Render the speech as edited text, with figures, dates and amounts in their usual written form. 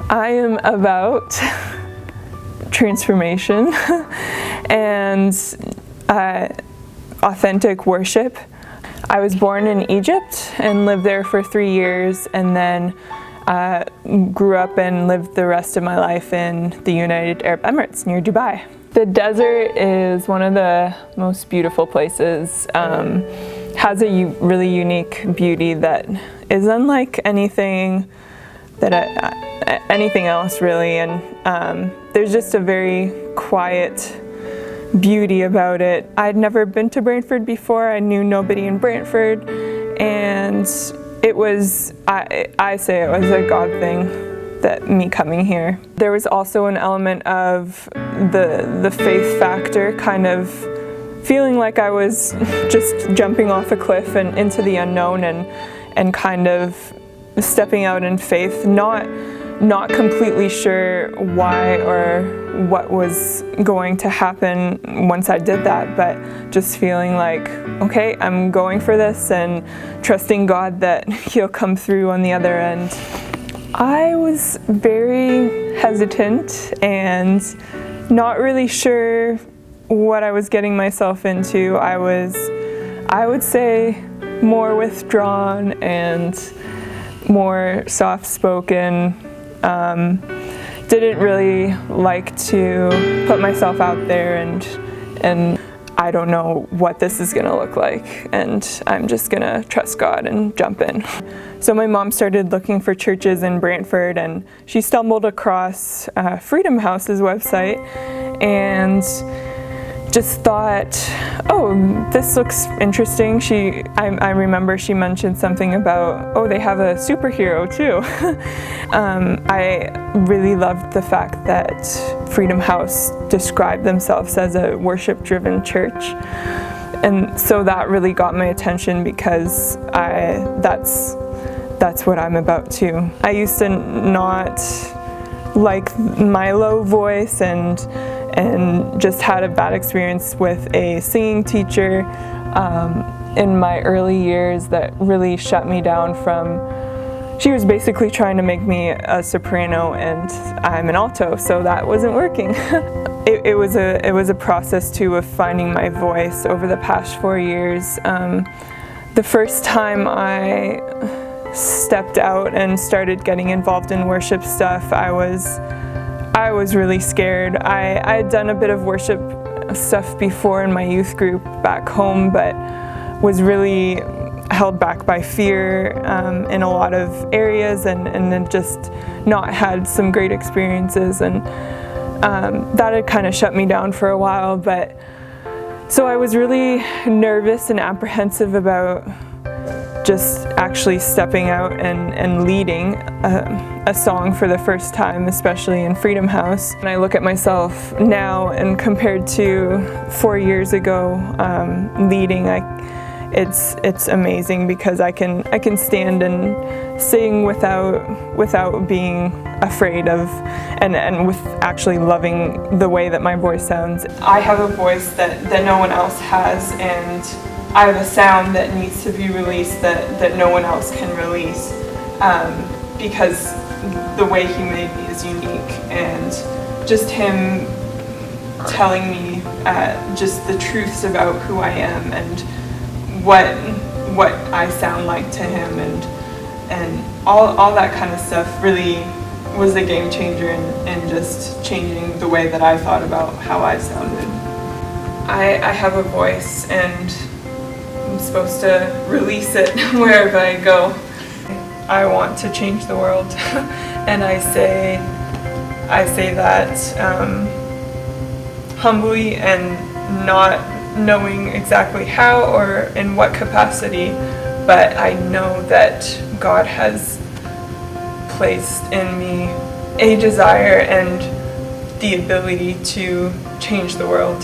I am about transformation and authentic worship. I was born in Egypt and lived there for 3 years, and then grew up and lived the rest of my life in the United Arab Emirates near Dubai. The desert is one of the most beautiful places. Has a really unique beauty that is unlike anything else really, and there's just a very quiet beauty about it. I'd never been to Brantford before. I knew nobody in Brantford, and it was, I say it was a God thing, that me coming here. There was also an element of the faith factor, kind of feeling like I was just jumping off a cliff and into the unknown, and kind of stepping out in faith, not completely sure why or what was going to happen once I did that, but just feeling like, okay, I'm going for this and trusting God that He'll come through on the other end. I was very hesitant and not really sure what I was getting myself into. I would say, more withdrawn and more soft-spoken. Didn't really like to put myself out there, and I don't know what this is gonna look like, and I'm just gonna trust God and jump in. So my mom started looking for churches in Brantford, and she stumbled across Freedom House's website and just thought, oh, this looks interesting. I remember she mentioned something about, oh, they have a superhero too. I really loved the fact that Freedom House described themselves as a worship-driven church. And so that really got my attention, because that's what I'm about too. I used to not like my low voice, and just had a bad experience with a singing teacher in my early years that really shut me down from. She was basically trying to make me a soprano, and I'm an alto, so that wasn't working. It was a process too of finding my voice over the past 4 years. The first time I stepped out and started getting involved in worship stuff, I was really scared. I had done a bit of worship stuff before in my youth group back home, but was really held back by fear in a lot of areas, and then just not had some great experiences, and that had kind of shut me down for a while. But so I was really nervous and apprehensive about just actually stepping out and leading a song for the first time, especially in Freedom House. And I look at myself now, and compared to 4 years ago, leading, it's amazing, because I can stand and sing without being afraid of, and with actually loving the way that my voice sounds. I have a voice that no one else has, and I have a sound that needs to be released that no one else can release, because the way He made me is unique, and just Him telling me just the truths about who I am and what I sound like to Him, and all that kind of stuff really was a game changer in just changing the way that I thought about how I sounded. I have a voice, and I'm supposed to release it wherever I go. I want to change the world, and I say that humbly, and not knowing exactly how or in what capacity, but I know that God has placed in me a desire and the ability to change the world.